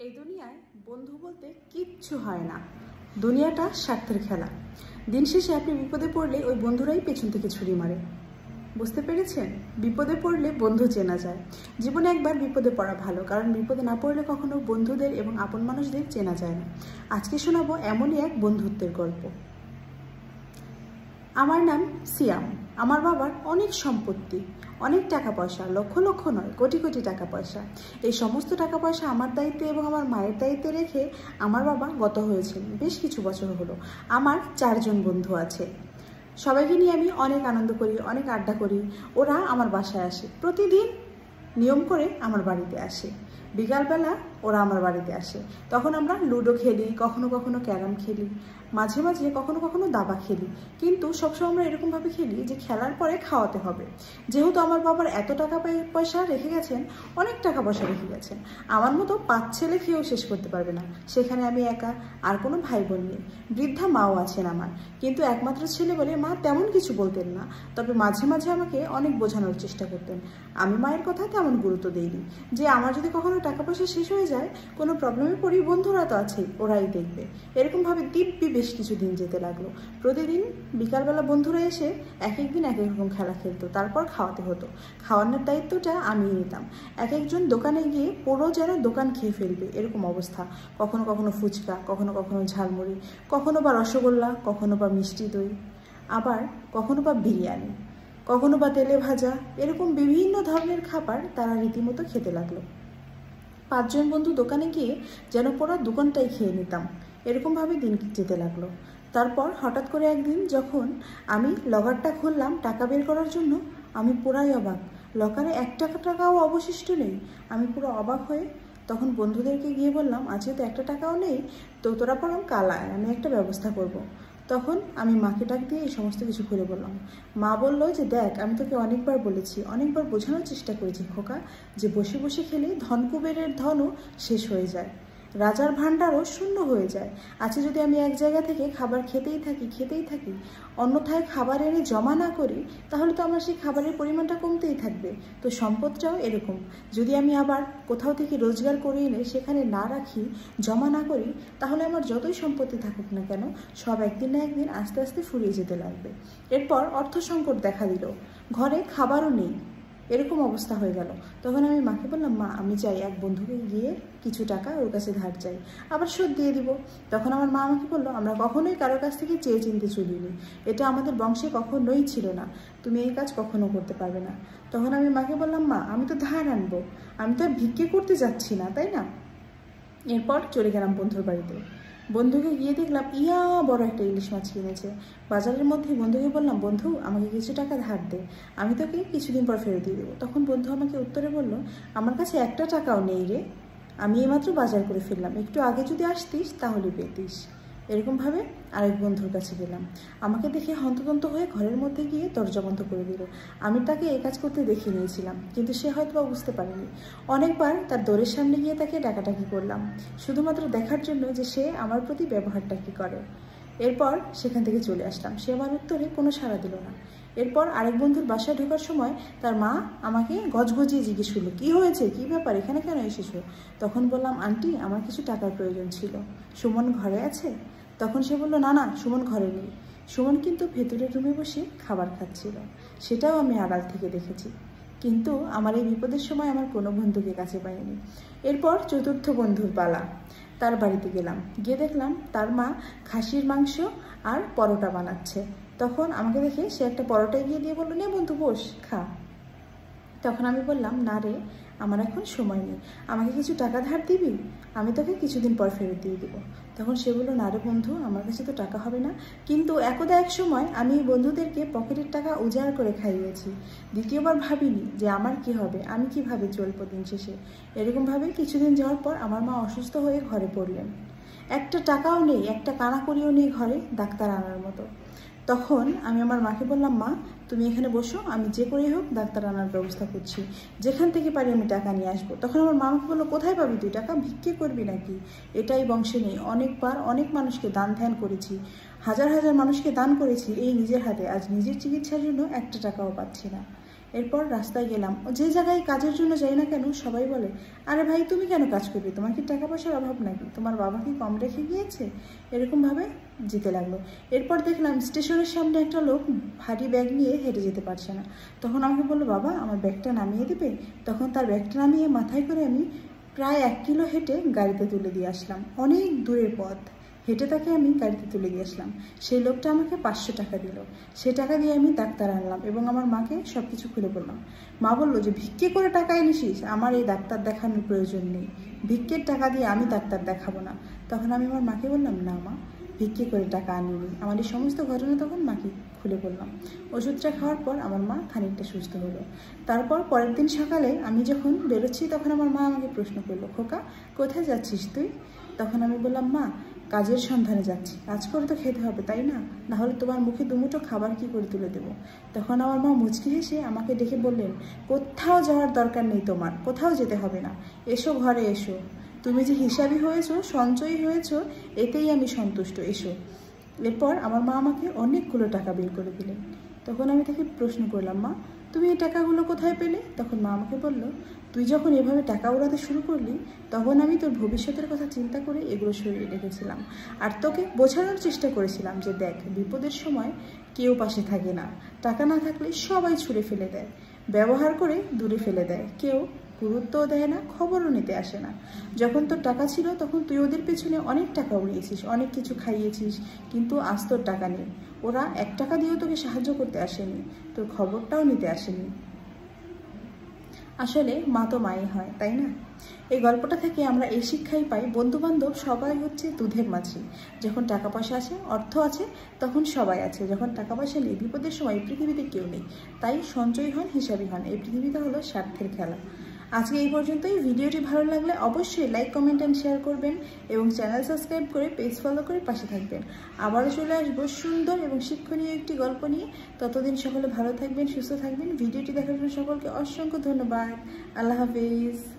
এই দুনিয়ায় বন্ধু বলতে কিচ্ছু হয় না। দুনিয়াটা স্বার্থের খেলা। দিন শেষে আপনি বিপদে পড়লে ওই বন্ধুরাই পেছন থেকে ছুরি মারে। বুঝতে পেরেছেন? বিপদে পড়লে বন্ধু চেনা যায়। জীবনে একবার বিপদে পড়া ভালো, কারণ বিপদে না পড়লে কখনো বন্ধুদের এবং আপন মানুষদের চেনা যায় না। আজকে শোনাবো এমনই এক বন্ধুত্বের গল্প। আমার নাম সিয়াম। আমার বাবার অনেক সম্পত্তি, অনেক টাকা পয়সা, লক্ষ লক্ষ নয়, কোটি কোটি টাকা পয়সা। এই সমস্ত টাকা পয়সা আমার দায়িত্বে এবং আমার মায়ের দায়িত্বে রেখে আমার বাবা গত হয়েছেন। বেশ কিছু বছর হলো। আমার 4 জন বন্ধু আছে। সবাইকে নিয়ে আমি অনেক আনন্দ করি, অনেক আড্ডা করি। ওরা আমার বাসায় আসে, প্রতিদিন নিয়ম করে আমার বাড়িতে আসে। বিকালবেলা ওরা আমার বাড়িতে আসে, তখন আমরা লুডো খেলি, কখনো কখনো ক্যারাম খেলি, মাঝে মাঝে কখনো কখনো দাবা খেলি। কিন্তু সবসময় আমরা এরকমভাবে খেলি যে খেলার পরে খাওয়াতে হবে। যেহেতু আমার বাবার এত টাকা পয়সা রেখে গেছেন, অনেক টাকা পয়সা রেখে গেছেন, আমার মতো 5 ছেলে খেয়েও শেষ করতে পারবে না। সেখানে আমি একা, আর কোনো ভাই বোন নেই। বৃদ্ধা মাও আছেন আমার, কিন্তু একমাত্র ছেলে বলে মা তেমন কিছু বলতেন না। তবে মাঝে মাঝে আমাকে অনেক বোঝানোর চেষ্টা করতেন। আমি মায়ের কথা তেমন গুরুত্ব দিইনি, যে আমার যদি কখনো টাকা পয়সা শেষ হয়ে যায়, কোনো প্রবলেমে পড়ি, বন্ধুরা তো আছেই, ওরাই দেখবে। এরকমভাবে দিব্যি বেশ কিছুদিন যেতে লাগলো। প্রতিদিন বিকালবেলা বন্ধুরা এসে এক একদিন এক এক রকম খেলা খেলতো, তারপর খাওয়াতে হতো। খাওয়ানোর দায়িত্বটা আমিই নিতাম। এক একজন দোকানে গিয়ে পুরো যেন দোকান খেয়ে ফেলবে, এরকম অবস্থা। কখনো কখনো ফুচকা, কখনো কখনো ঝালমুড়ি, কখনো বা রসগোল্লা, কখনো বা মিষ্টি দই, আবার কখনো বা বিরিয়ানি, কখনো বা তেলে ভাজা, এরকম বিভিন্ন ধরনের খাবার তারা রীতিমতো খেতে লাগলো। 5 জন বন্ধু দোকানে গিয়ে যেন পুরো দোকানটাই খেয়ে নিতাম। এরকমভাবে দিন যেতে লাগলো। তারপর হঠাৎ করে একদিন যখন আমি লকারটা খুললাম টাকা বের করার জন্য, আমি পুরাই অবাক। লকারে 1 টাকাও অবশিষ্ট নেই। আমি পুরো অবাক হয়ে তখন বন্ধুদেরকে গিয়ে বললাম, আজকে তো 1 টাকাও নেই, তো তোরা বরং কাল আয়, আমি একটা ব্যবস্থা করব। তখন আমি মাকে ডাক দিয়ে এই সমস্ত কিছু খুলে বললাম। মা বলল যে দেখ, আমি তোকে অনেকবার বলেছি, অনেকবার বোঝানোর চেষ্টা করেছি খোকা, যে বসে বসে খেলে ধন কুবেরের ধনও শেষ হয়ে যায়, রাজার ভাণ্ডারও শূন্য হয়ে যায়। আচ্ছা, যদি আমি এক জায়গা থেকে খাবার খেতেই থাকি, অন্যথায় খাবার এনে জমা না করি, তাহলে তো আমার সেই খাবারের পরিমাণটা কমতেই থাকবে। তো সম্পদটাও এরকম, যদি আমি আবার কোথাও থেকে রোজগার করে এনে সেখানে না রাখি, জমা না করি, তাহলে আমার যতই সম্পত্তি থাকুক না কেন, সব একদিন না একদিন আস্তে আস্তে ফুরিয়ে যেতে লাগবে। এরপর অর্থ সংকট দেখা দিল, ঘরে খাবারও নেই, এরকম অবস্থা হয়ে গেল। তখন আমি মাকে বললাম, মা আমি চাই এক বন্ধুকে গিয়ে কিছু টাকা ওর কাছে ধার চাই, আবার শোধ দিয়ে দিব। তখন আমার মা আমাকে বললো, আমরা কখনোই কারোর কাছ থেকে চেয়ে চিনতে চলিনি, এটা আমাদের বংশে কখনোই ছিল না, তুমি এই কাজ কখনো করতে পারবে না। তখন আমি মাকে বললাম, মা আমি তো ধার আনবো, আমি তো আর ভিক্ষে করতে যাচ্ছি না, তাই না? এরপর চলে গেলাম বন্ধুর বাড়িতে। বন্ধুকে গিয়ে দেখলাম বড় একটা ইলিশ মাছ কিনেছে। বাজারের মধ্যে বন্ধুকে বললাম, বন্ধু আমাকে কিছু টাকা ধার দে, আমি তোকে কিছুদিন পর ফেরত দিয়ে দেবো। তখন বন্ধু আমাকে উত্তরে বলল, আমার কাছে 1 টাকাও নেই রে, আমি এইমাত্র বাজার করে ফেললাম, একটু আগে যদি আসতিস তাহলে পেতিস। এরকমভাবে আরেক বন্ধুর কাছে গেলাম। আমাকে দেখে হন্তদন্ত হয়ে ঘরের মধ্যে গিয়ে দরজা বন্ধ করে দিল। আমি তাকে এই কাজ করতে দেখে নিয়েছিলাম, কিন্তু সে হয়তো বুঝতে পারেনি। অনেকবার তার দোরের সামনে গিয়ে তাকে ডাকাডাকি করলাম, শুধুমাত্র দেখার জন্য যে সে আমার প্রতি ব্যবহারটা কী করে। এরপর সেখান থেকে চলে আসলাম। সে আমার উত্তরে কোনো সাড়া দিল না। এরপর আরেক বন্ধুর বাসায় ঢোকার সময় তার মা আমাকে গজগজিয়ে জিজ্ঞেস করলো, কী হয়েছে, কী ব্যাপার, এখানে কেন এসেছো? তখন বললাম, আন্টি আমার কিছু টাকার প্রয়োজন ছিল, সুমন ঘরে আছে? তখন সে বলল, না না, সুমন ঘরে নেই। সুমন কিন্তু ভেতরের রুমে বসে খাবার খাচ্ছিল, সেটাও আমি আড়াল থেকে দেখেছি। কিন্তু আমার এই বিপদের সময় আমার কোনো বন্ধুকে কাছে পাইনি। এরপর 4র্থ বন্ধুর পালা। তার বাড়িতে গেলাম, গিয়ে দেখলাম তার মা খাসির মাংস আর পরোটা বানাচ্ছে। তখন আমাকে দেখে সে একটা পরোটা এগিয়ে দিয়ে বললো, নে বন্ধু বস, খা। তখন আমি বললাম, না রে, আমার এখন সময় নেই, আমাকে কিছু টাকা ধার দিবি, আমি তোকে কিছুদিন পর ফেরত দিয়ে দেবো। তখন সে বললো, না রে বন্ধু, আমার কাছে তো টাকা হবে না, কিন্তু একদা এক সময় আমি বন্ধুদেরকে পকেটের টাকা উজাড় করে খাইয়েছি, দ্বিতীয়বার ভাবিনি যে আমার কি হবে, আমি কিভাবে চলবো দিন শেষে। এরকমভাবে কিছুদিন যাওয়ার পর আমার মা অসুস্থ হয়ে ঘরে পড়লেন। 1 টাকাও নেই, একটা কানাকড়িও নেই ঘরে ডাক্তার আনার মতো। তখন আমি আমার মাকে বললাম, মা তুমি এখানে বসো, আমি যে করেই হোক ডাক্তার আনার ব্যবস্থা করছি, যেখান থেকে পারি আমি টাকা নিয়ে আসবো। তখন আমার মা আমাকে বললো, কোথায় পাবি তুই টাকা, ভিক্ষে করবি নাকি? এটাই বংশে নেই, অনেকবার অনেক মানুষকে দান ধ্যান করেছি, হাজার হাজার মানুষকে দান করেছি এই নিজের হাতে, আজ নিজের চিকিৎসার জন্য 1 টাকাও পাচ্ছি না। এরপর রাস্তায় গেলাম, যে জায়গায় কাজের জন্য যাই না কেন সবাই বলে, আরে ভাই তুমি কেন কাজ করবে, তোমার কি টাকা পয়সার অভাব নাকি, তোমার বাবা কি কম রেখে গিয়েছে, এরকমভাবে যেতে লাগলো। এরপর দেখলাম স্টেশনের সামনে একটা লোক ভারী ব্যাগ নিয়ে হেঁটে যেতে পারছে না। তখন আমাকে বললো, বাবা আমার ব্যাগটা নামিয়ে দেবে। তখন তার ব্যাগটা নামিয়ে মাথায় করে আমি প্রায় 1 কিলো হেঁটে গাড়িতে তুলে দিয়ে আসলাম। অনেক দূরের পথ হেঁটে তাকে আমি গাড়িতে তুলে দিয়ে আসলাম। সেই লোকটা আমাকে 500 টাকা দিল। সে টাকা দিয়ে আমি ডাক্তার আনলাম এবং আমার মাকে সব কিছু খুলে বললাম। মা বললো যে ভিক্ষে করে টাকা এনেছিস, আমার এই ডাক্তার দেখানোর প্রয়োজন নেই, ভিক্ষের টাকা দিয়ে আমি ডাক্তার দেখাবো না। তখন আমি আমার মাকে বললাম, না মা, ভিক্ষে করে টাকা আনিনি। আমার এই সমস্ত ঘটনা তখন মাকে খুলে বললাম। ওষুধটা খাওয়ার পর আমার মা খানিকটা সুস্থ হলো। তারপর পরের দিন সকালে আমি যখন বেরোচ্ছি তখন আমার মা আমাকে প্রশ্ন করলো, খোকা কোথায় যাচ্ছিস তুই? তখন আমি বললাম, মা কাজের সন্ধানে যাচ্ছি, কাজ করে তো খেতে হবে তাই না, নাহলে তোমার মুখে দুমুঠো খাবার কি করে তুলে দেবো। তখন আমার মা মুচকি হেসে আমাকে ডেকে বললেন, কোথাও যাওয়ার দরকার নেই, তোমার কোথাও যেতে হবে না, এসো ঘরে এসো, তুমি যে হিসাবি হয়েছো, সঞ্চয়ী হয়েছো, এতেই আমি সন্তুষ্ট, এসো। এরপর আমার মা আমাকে অনেকগুলো টাকা বের করে দিলেন। তখন আমি তাকে প্রশ্ন করলাম, মা তুমি এই টাকাগুলো কোথায় পেলে? তখন মা আমাকে বলল, তুই যখন এভাবে টাকা উড়াতে শুরু করলি তখন আমি তোর ভবিষ্যতের কথা চিন্তা করে এগুলো সরিয়ে রেখেছিলাম, আর তোকে বোঝানোর চেষ্টা করেছিলাম যে দেখ, বিপদের সময় কেউ পাশে থাকে না, টাকা না থাকলে সবাই ছুঁড়ে ফেলে দেয়, ব্যবহার করে দূরে ফেলে দেয়, কেউ গুরুত্বও দেয় না, খবরও নিতে আসে না। যখন তোর টাকা ছিল তখন তুই ওদের পেছনে অনেক টাকা উড়িয়েছিস, অনেক কিছু খাইয়েছিস, কিন্তু আজ তোর টাকা নেই, ওরা 1 টাকা দিয়েও তোকে সাহায্য করতে আসেনি, তোর খবরটাও নিতে আসেনি। আসলে মা তো মাই হয়, তাই না? এই গল্পটা থেকে আমরা এই শিক্ষাই পাই, বন্ধুবান্ধব সবাই হচ্ছে দুধের মাছি। যখন টাকা পয়সা আছে, অর্থ আছে, তখন সবাই আছে, যখন টাকা পয়সা নেই, বিপদের সময় এই পৃথিবীতে কেউ নেই। তাই সঞ্চয়ী হন, হিসাবী হন, এই পৃথিবীটা হলো স্বার্থের খেলা। আজকে এই পর্যন্তই। ভিডিওটি ভালো লাগলে অবশ্যই লাইক, কমেন্ট অ্যান্ড শেয়ার করবেন এবং চ্যানেল সাবস্ক্রাইব করে পেজ ফলো করে পাশে থাকবেন। আবারও চলে আসবো সুন্দর এবং শিক্ষণীয় একটি গল্প নিয়ে। ততদিন সকলে ভালো থাকবেন, সুস্থ থাকবেন। ভিডিওটি দেখার জন্য সকলকে অসংখ্য ধন্যবাদ। আল্লাহ হাফেজ।